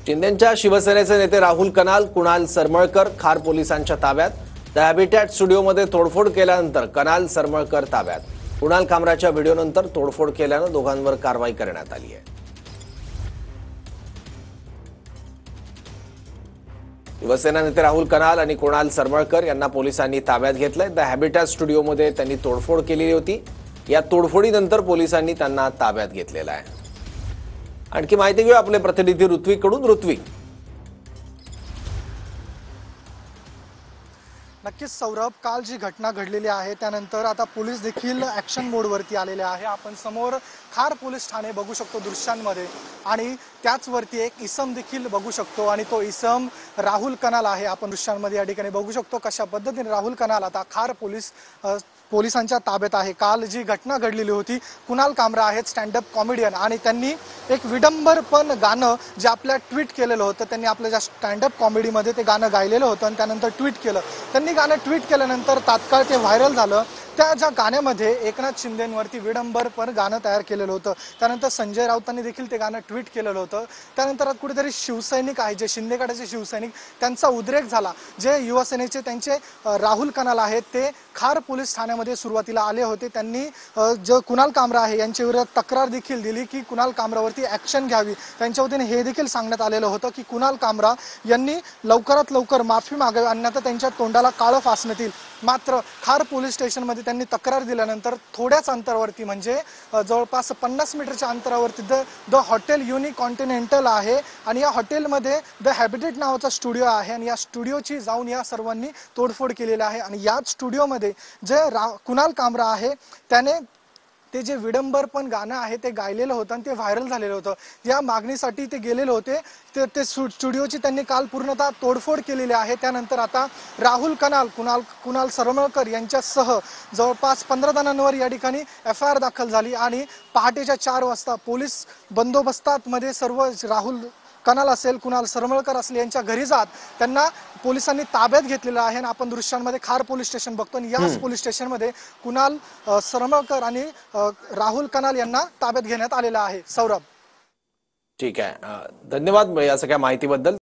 शिंदेंच्या शिवसेनेचे नेते राहुल कनाल, कुणाल सरमळकर खार पोलिसांच्या ताब्यात। द हॅबिटॅट स्टुडिओमध्ये तोडफोड केल्यानंतर कनाल, सरमळकर ताब्यात। कुणाल कामराच्या व्हिडिओनंतर तोडफोड केल्यानं दोघांवर कारवाई करण्यात आली आहे। शिवसेना नेते राहुल कनाल आणि कुणाल सरमळकर यांना पोलिसांनी ताब्यात घेतलंय। द हॅबिटॅट स्टुडिओमध्ये त्यांनी तोडफोड केलेली होती। या तोडफोडीनंतर पोलिसांनी त्यांना ताब्यात घेतलेलं आहे। आणखी माहिती घेऊ आपले प्रतिनिधी ऋत्विककडून। ऋत्विक, नक्कीच सौरभ, काल जी घटना घडलेली आहे त्यानंतर आता पोलीस देखील ॲक्शन मोडवरती आलेले आहे। आपण समोर खार पोलीस ठाणे बघू शकतो दृश्यांमध्ये, आणि त्याचवरती एक इसम देखील बघू शकतो, आणि तो इसम राहुल कनाल आहे। आपण दृश्यांमध्ये या ठिकाणी बघू शकतो कशा पद्धतीने राहुल कनाल आता खार पोलिसांच्या ताब्यात आहे। काल जी घटना घडलेली होती, कुणाल कामरा आहेत स्टँडअप कॉमेडियन, आणि त्यांनी एक विडंबरपण गाणं जे आपल्या ट्विट केलेलं होतं, त्यांनी आपल्या ज्या स्टँडअप कॉमेडीमध्ये ते गाणं गायलेलं होतं आणि त्यानंतर ट्विट केलं। त्यांनी गाणं ट्विट केल्यानंतर तात्काळ ते व्हायरल झालं। त्या ज्या गाण्यामध्ये एकनाथ शिंदेंवरती विडंबरपण गाणं तयार केलेलं होतं, त्यानंतर संजय राऊतांनी देखील ते गाणं ट्विट केलेलं होतं। त्यानंतर कुठेतरी शिवसैनिक आहे जे शिंदेगडाचे शिवसैनिक, त्यांचा उद्रेक झाला। जे युवासेनेचे त्यांचे राहुल कनाल आहेत ते खार पोलीस ठाण्यामध्ये सुरुवातीला आले होते। त्यांनी जो कुणाल कामरा आहे यांच्या विरोधात तक्रार देखील दिली की कुणाल कामरावरती ॲक्शन घ्यावी। त्यांच्या वतीने हे देखील सांगण्यात आलेलं होतं की कुणाल कामरा यांनी लवकरात लवकर माफी मागावी, अन्यथा त्यांच्या तोंडाला काळं फासण्यात येईल। मात्र खार पोलीस स्टेशनमध्ये त्यांनी तक्रार दिल्यानंतर थोड्याच अंतरावरती, म्हणजे जवळपास 50 मीटरच्या अंतरावरती द हॉटेल युनिकॉन्टिनेंटल आहे, आणि या हॉटेलमध्ये द हॅबिटेट नावाचा स्टुडिओ आहे, आणि या स्टुडिओची जाऊन या सर्वांनी तोडफोड केलेली आहे। आणि याच स्टुडिओमध्ये जे कुणाल कामरा आहे त्याने ते जे विडंबरपण गाणं आहे ते गायलेलं होतं आणि ते व्हायरल झालेलं होतं। या मागणीसाठी ते गेलेले होते। ते स्टुडिओची त्यांनी काल पूर्णतः तोडफोड केलेली आहे। त्यानंतर आता राहुल कनाल, कुणाल सरमळकर यांच्यासह जवळपास 15 जणांवर या ठिकाणी FIR दाखल झाली, आणि पहाटेच्या 4 वाजता पोलीस बंदोबस्तात मध्ये सर्व राहुल कनाल असेल, कुणाल सरमळकर असेल यांच्या घरी जात त्यांना पोलिसांनी ताब्यात घेतलेलं आहे। आणि आपण दृश्यांमध्ये खार पोलीस स्टेशन बघतो, आणि याच पोलीस स्टेशनमध्ये कुणाल सरमळकर आणि राहुल कनाल यांना ताब्यात घेण्यात आलेलं आहे। सौरभ, ठीक आहे, धन्यवाद या सगळ्या माहितीबद्दल।